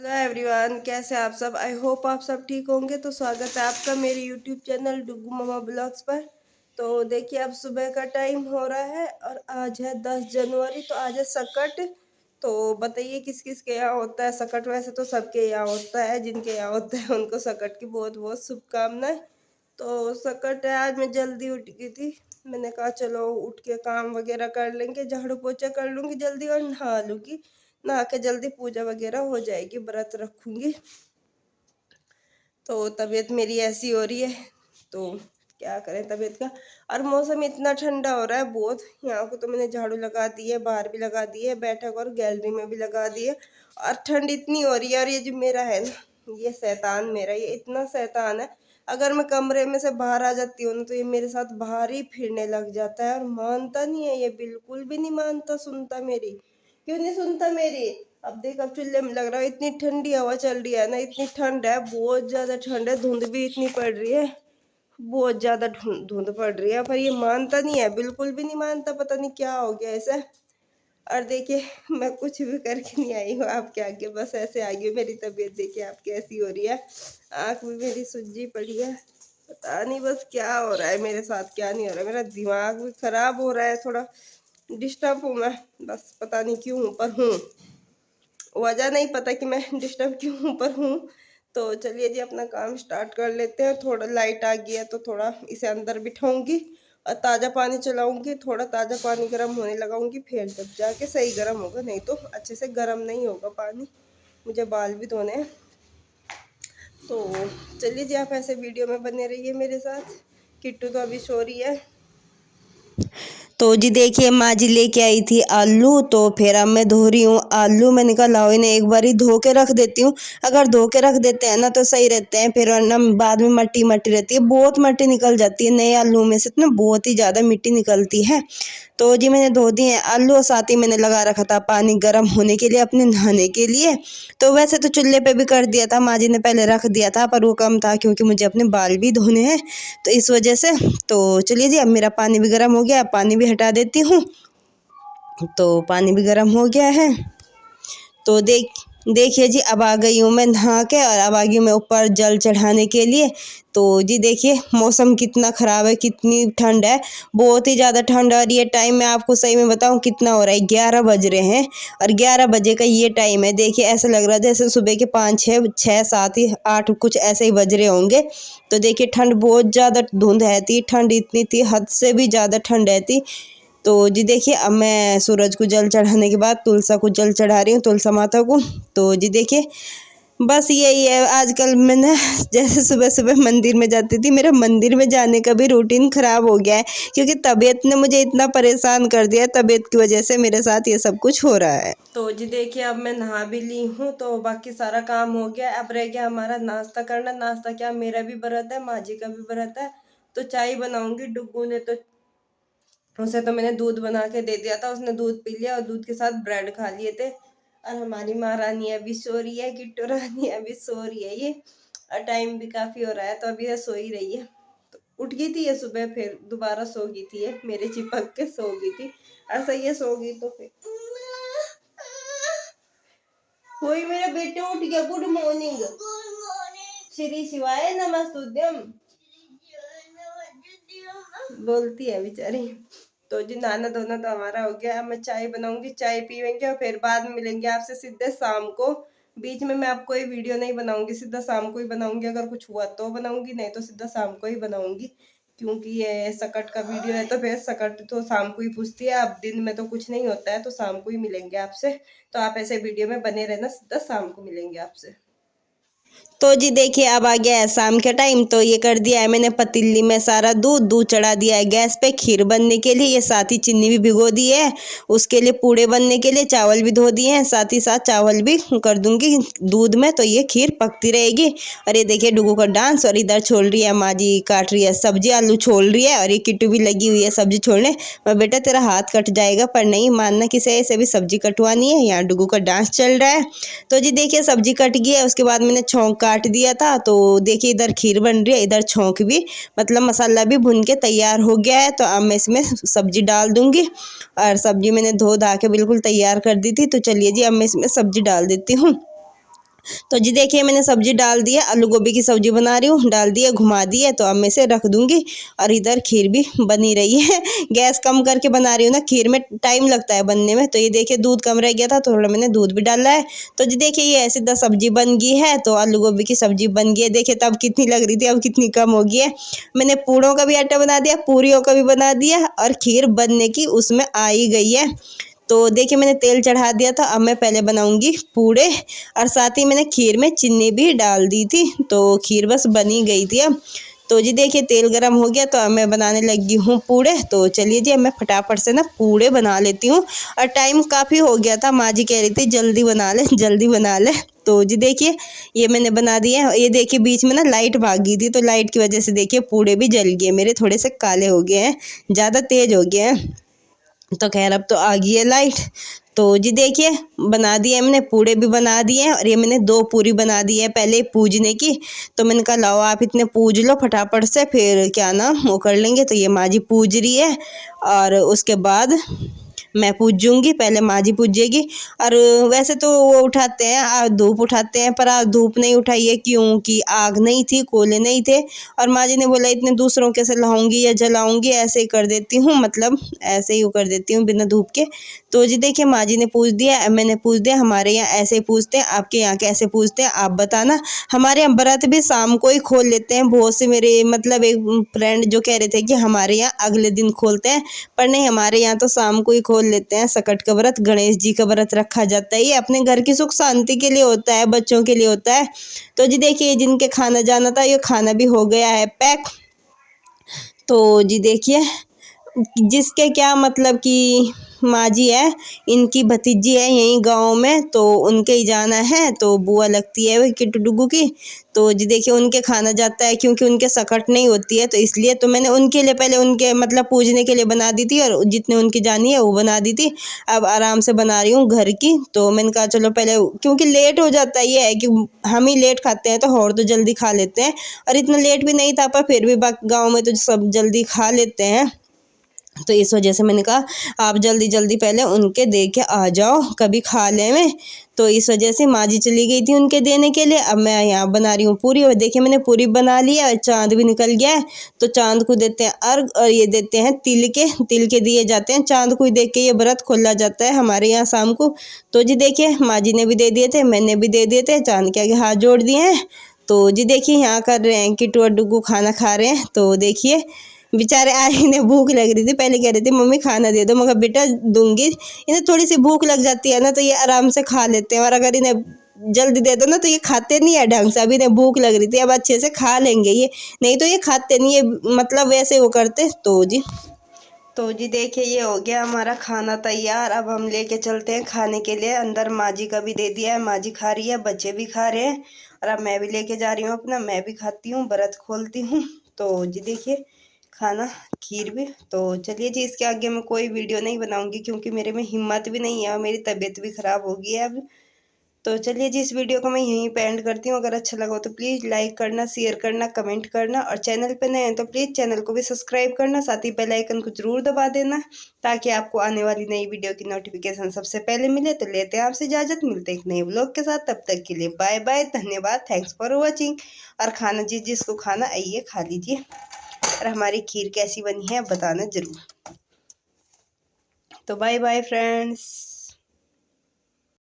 Hello everyone, कैसे आप सब। आई होप आप सब ठीक होंगे। तो स्वागत है आपका मेरे यूट्यूब चैनल डुगू ममा ब्लॉग्स पर। तो देखिए अब सुबह का टाइम हो रहा है और आज है 10 जनवरी। तो आज है सकट। तो बताइए किस किस के यहाँ होता है सकट। वैसे तो सबके यहाँ होता है, जिनके यहाँ होता है उनको सकट की बहुत बहुत शुभकामनाएं। तो सकट है, आज मैं जल्दी उठ गई थी। मैंने कहा चलो उठ के काम वगैरह कर लेंगे, झाड़ू पोछा कर लूँगी जल्दी और नहा लूँगी। नहा के जल्दी पूजा वगैरह हो जाएगी, व्रत रखूँगी। तो तबीयत मेरी ऐसी हो रही है, तो क्या करें तबीयत का। और मौसम इतना ठंडा हो रहा है बहुत। यहाँ को तो मैंने झाड़ू लगा दी है, बाहर भी लगा दी है, बैठक और गैलरी में भी लगा दी है। और ठंड इतनी हो रही है। और ये जो मेरा है ना, ये शैतान मेरा, ये इतना शैतान है। अगर मैं कमरे में से बाहर आ जाती हूँ ना, तो ये मेरे साथ बाहर ही फिरने लग जाता है और मानता नहीं है। ये बिल्कुल भी नहीं मानता, सुनता मेरी। क्यों नहीं सुनता मेरी। अब देख, अब चूल्हे में लग रहा है। इतनी ठंडी हवा चल रही है ना, इतनी ठंड है, बहुत ज्यादा ठंड है। धुंध भी इतनी पड़ रही है, बहुत ज्यादा धुंध पड़ रही है। पर ये मानता नहीं है, बिल्कुल भी नहीं मानता। पता नहीं क्या हो गया ऐसा। और देखिए मैं कुछ भी करके नहीं आई हूँ आपके आगे, बस ऐसे आ गई हूँ। मेरी तबीयत देखिए आप कैसी हो रही है, आँख भी मेरी सूजी पड़ी है। पता नहीं बस क्या हो रहा है मेरे साथ, क्या नहीं हो रहा है। मेरा दिमाग भी खराब हो रहा है, थोड़ा डिस्टर्ब हूँ मैं। बस पता नहीं क्यों हूँ, पर हूँ। वजह नहीं पता कि मैं डिस्टर्ब क्यों हूँ, पर हूँ। तो चलिए जी अपना काम स्टार्ट कर लेते हैं। थोड़ा लाइट आ गई है तो थोड़ा इसे अंदर बिठाऊंगी और ताज़ा पानी चलाऊंगी। थोड़ा ताज़ा पानी गर्म होने लगाऊंगी, फिर जब जाके सही गर्म होगा, नहीं तो अच्छे से गर्म नहीं होगा पानी। मुझे बाल भी धोने हैं। तो चलिए जी आप ऐसे वीडियो में बने रहिए मेरे साथ। किट्टू तो अभी सो रही है। तो जी देखिए माँ जी लेके आई थी आलू, तो फिर अब मैं धो रही हूँ आलू। मैंने कहा लाओ इन्हें एक बारी धो के रख देती हूँ। अगर धो के रख देते हैं ना तो सही रहते हैं, फिर वरना बाद में मट्टी मट्टी रहती है, बहुत मट्टी निकल जाती है। नए आलू में से तो ना बहुत ही ज़्यादा मिट्टी निकलती है। तो जी मैंने धो दिए आलू और साथ ही मैंने लगा रखा था पानी गर्म होने के लिए अपने नहाने के लिए। तो वैसे तो चूल्हे पे भी कर दिया था, माँ जी ने पहले रख दिया था, पर वो कम था क्योंकि मुझे अपने बाल भी धोने हैं, तो इस वजह से। तो चलिए जी अब मेरा पानी भी गर्म हो गया, पानी भी हटा देती हूँ। तो पानी भी गर्म हो गया है। तो देखिए जी अब आ गई हूँ मैं नहा के, और अब आ गई हूँ मैं ऊपर जल चढ़ाने के लिए। तो जी देखिए मौसम कितना ख़राब है, कितनी ठंड है, बहुत ही ज़्यादा ठंड। और ये टाइम मैं आपको सही में बताऊँ कितना हो रहा है, 11 बज रहे हैं और 11 बजे का ये टाइम है। देखिए ऐसा लग रहा है जैसे सुबह के 5 6 7 8 कुछ ऐसे ही बज रहे होंगे। तो देखिए ठंड बहुत ज़्यादा, धुंध है थी, ठंड इतनी थी, हद से भी ज़्यादा ठंड है थी। तो जी देखिए अब मैं सूरज को जल चढ़ाने के बाद तुलसा को जल चढ़ा रही हूँ, तुलसा माता को। तो जी देखिए बस यही है आजकल। मैं ना जैसे सुबह सुबह मंदिर में जाती थी, मेरा मंदिर में जाने का भी रूटीन ख़राब हो गया है, क्योंकि तबीयत ने मुझे इतना परेशान कर दिया। तबीयत की वजह से मेरे साथ ये सब कुछ हो रहा है। तो जी देखिए अब मैं नहा भी ली हूँ, तो बाकी सारा काम हो गया। अब रह गया हमारा नाश्ता करना। नाश्ता क्या, मेरा भी व्रत है, माँ जी का भी व्रत है। तो चाय बनाऊंगी। डुग्गू ने तो, उसे तो मैंने दूध बना के दे दिया था, उसने दूध पी लिया और दूध के साथ ब्रेड खा लिए थे। और हमारी माँ रानी अभी सो रही है, किट्टू रानी अभी सो रही है ये। और टाइम भी काफी हो रहा है, तो अभी ये सो ही रही है। तो उठ गई थी ये सुबह, फिर दोबारा सो गई थी ये, मेरे चिपक के सो गई थी। ऐसा ये सो गई तो फिर कोई, मेरा बेटा उठ गया। Good morning. श्री शिवाय नमस्तुभ्यम बोलती है बेचारी। तो जी नहाना धोना तो हमारा हो गया। अब मैं चाय बनाऊंगी, चाय पीएंगे और फिर बाद में मिलेंगे आपसे सीधे शाम को। बीच में मैं आपको ये वीडियो नहीं बनाऊंगी, सीधा शाम को ही बनाऊंगी। अगर कुछ हुआ तो बनाऊंगी, नहीं तो सीधा शाम को ही बनाऊंगी। क्योंकि ये सकट का वीडियो है, तो फिर सकट तो शाम को ही पूछती है। अब दिन में तो कुछ नहीं होता है, तो शाम को ही मिलेंगे आपसे। तो आप ऐसे वीडियो में बने रहना, सीधा शाम को मिलेंगे आपसे। तो जी देखिए अब आ गया है शाम का टाइम। तो ये कर दिया है मैंने पतीली में सारा दूध दूध चढ़ा दिया है गैस पे खीर बनने के लिए। ये साथ ही चीनी भी भिगो दी है उसके लिए, पूड़े बनने के लिए चावल भी धो दिए हैं, साथ ही साथ चावल भी कर दूंगी दूध में, तो ये खीर पकती रहेगी। और ये देखिए डुगू का डांस। और इधर छोड़ रही है माँ जी, काट रही है सब्जी, आलू छोड़ रही है, और ये किट्टू भी लगी हुई है सब्जी छोड़ने। मैं बेटा तेरा हाथ कट जाएगा, पर नहीं मानना किसी से भी सब्जी कटवानी है। यहाँ डुगू का डांस चल रहा है। तो जी देखिए सब्जी कट गई है, उसके बाद मैंने छौंक काट दिया था। तो देखिए इधर खीर बन रही है, इधर छौंक भी, मतलब मसाला भी भुन के तैयार हो गया है। तो अब मैं इसमें सब्जी डाल दूंगी। और सब्जी मैंने धो धा के बिल्कुल तैयार कर दी थी। तो चलिए जी अब मैं इसमें सब्जी डाल देती हूँ। तो जी देखिए मैंने सब्जी डाल दी है, आलू गोभी की सब्जी बना रही हूँ, डाल दी है, घुमा दी है, तो अब मैं इसे रख दूंगी। और इधर खीर भी बनी रही है गैस कम करके बना रही हूँ ना, खीर में टाइम लगता है बनने में। तो ये देखिए दूध कम रह गया था, थोड़ा मैंने दूध भी डाला है। तो जी देखिए ये ऐसी सब्जी बन गई है, तो आलू गोभी की सब्जी बन गई है। देखिए तब कितनी लग रही थी, अब कितनी कम हो गई है। मैंने पूड़ों का भी आटा बना दिया, पूरियों का भी बना दिया, और खीर बनने की उसमें आ ही गई है। तो देखिए मैंने तेल चढ़ा दिया था, अब मैं पहले बनाऊंगी पूड़े, और साथ ही मैंने खीर में चीनी भी डाल दी थी, तो खीर बस बनी गई थी अब। तो जी देखिए तेल गरम हो गया, तो अब मैं बनाने लगी हूँ पूड़े। तो चलिए जी अब मैं फटाफट से ना पूड़े बना लेती हूँ। और टाइम काफ़ी हो गया था, माँ जी कह रही थी जल्दी बना ले जल्दी बना ले। तो जी देखिए ये मैंने बना दिए हैं। ये देखिए बीच में ना लाइट भाग गई थी, तो लाइट की वजह से देखिए पूड़े भी जल गए मेरे, थोड़े से काले हो गए हैं, ज़्यादा तेज हो गए हैं। तो खैर अब तो आ गई है लाइट। तो जी देखिए बना दिए मैंने, पूड़े भी बना दिए हैं, और ये मैंने 2 पूरी बना दी है पहले पूजने की। तो मैंने कहा लाओ आप इतने पूज लो फटाफट से, फिर क्या नाम वो कर लेंगे। तो ये माँ जी पूज रही है, और उसके बाद मैं पूजूंगी, पहले माँ जी पूजेगी। और वैसे तो वो उठाते हैं, धूप उठाते हैं, पर आज धूप नहीं उठाई है क्योंकि आग नहीं थी, कोयले नहीं थे। और माँ जी ने बोला इतने दूसरों के से लाऊंगी या जलाऊंगी, ऐसे ही कर देती हूँ, मतलब ऐसे ही कर देती हूँ बिना धूप के। तो जी देखिए माँ जी ने पूछ दिया, मैंने पूछ दिया। हमारे यहाँ ऐसे ही पूछते हैं, आपके यहाँ कैसे पूछते हैं आप बताना। हमारे यहाँ व्रत भी शाम को ही खोल लेते हैं। बहुत से मेरे मतलब एक फ्रेंड जो कह रहे थे कि हमारे यहाँ अगले दिन खोलते हैं, पर नहीं, हमारे यहाँ तो शाम को ही खोल लेते हैं। सकट का व्रत, गणेश जी का व्रत रखा जाता है, ये अपने घर की सुख शांति के लिए होता है, बच्चों के लिए होता है। तो जी देखिए जिनके खाना जाना था, ये खाना भी हो गया है पैक। तो जी देखिए जिसके क्या मतलब कि माँ जी है, इनकी भतीजी है यहीं गांव में, तो उनके ही जाना है। तो बुआ लगती है वो किट्टू डुगू की। तो जी देखिए उनके खाना जाता है, क्योंकि उनके सकट नहीं होती है, तो इसलिए तो मैंने उनके लिए पहले उनके मतलब पूजने के लिए बना दी थी, और जितने उनकी जानी है वो बना दी थी। अब आराम से बना रही हूँ घर की। तो मैंने कहा चलो पहले, क्योंकि लेट हो जाता है, ये है कि हम ही लेट खाते हैं, तो और तो जल्दी खा लेते हैं। और इतना लेट भी नहीं था, पर फिर भी गाँव में तो सब जल्दी खा लेते हैं। तो इस वजह से मैंने कहा आप जल्दी जल्दी पहले उनके दे के आ जाओ, कभी खा ले में। तो इस वजह से माँ जी चली गई थी उनके देने के लिए। अब मैं यहाँ बना रही हूँ पूरी, और देखिए मैंने पूरी बना ली है, और चाँद भी निकल गया है। तो चाँद को देते हैं अर्घ, और ये देते हैं तिल के दिए जाते हैं। चाँद को देख के ये व्रत खोला जाता है हमारे यहाँ शाम को। तो जी देखिए माँ जी ने भी दे दिए थे, मैंने भी दे दिए थे, चाँद के आगे हाथ जोड़ दिए हैं। तो जी देखिए यहाँ कर रहे हैं किट्टू और डुगू खाना खा रहे हैं। तो देखिए बेचारे आज इन्हें भूख लग रही थी, पहले कह रही थी मम्मी खाना दे दो, मगर बेटा दूंगी। इन्हें थोड़ी सी भूख लग जाती है ना, तो ये आराम से खा लेते हैं, और अगर इन्हें जल्दी दे दो ना तो ये खाते नहीं है ढंग से। अभी इन्हें भूख लग रही थी, अब अच्छे से खा लेंगे ये, नहीं तो ये खाते नहीं है, मतलब वैसे वो करते। तो जी देखिए ये हो गया हमारा खाना तैयार। अब हम लेके चलते हैं खाने के लिए अंदर। माँ जी का भी दे दिया है, माँ जी खा रही है, बच्चे भी खा रहे हैं, और अब मैं भी लेके जा रही हूँ अपना, मैं भी खाती हूँ, व्रत खोलती हूँ। तो जी देखिए खाना, खीर भी। तो चलिए जी इसके आगे मैं कोई वीडियो नहीं बनाऊंगी, क्योंकि मेरे में हिम्मत भी नहीं है, और मेरी तबीयत भी ख़राब हो गई है अब। तो चलिए जी इस वीडियो को मैं यहीं पे एंड करती हूँ। अगर अच्छा लगा हो तो प्लीज़ लाइक करना, शेयर करना, कमेंट करना, और चैनल पे नए हैं तो प्लीज़ चैनल को भी सब्सक्राइब करना, साथ ही बेल आइकन को ज़रूर दबा देना, ताकि आपको आने वाली नई वीडियो की नोटिफिकेशन सबसे पहले मिले। तो लेते हैं आपसे इजाज़त, मिलते हैं एक नए व्लॉग के साथ, तब तक के लिए बाय बाय, धन्यवाद, थैंक्स फॉर वॉचिंग। और खाना जिसको खाना आइए खा लीजिए, और हमारी खीर कैसी बनी है बताना ज़रूर। तो बाय बाय फ्रेंड्स।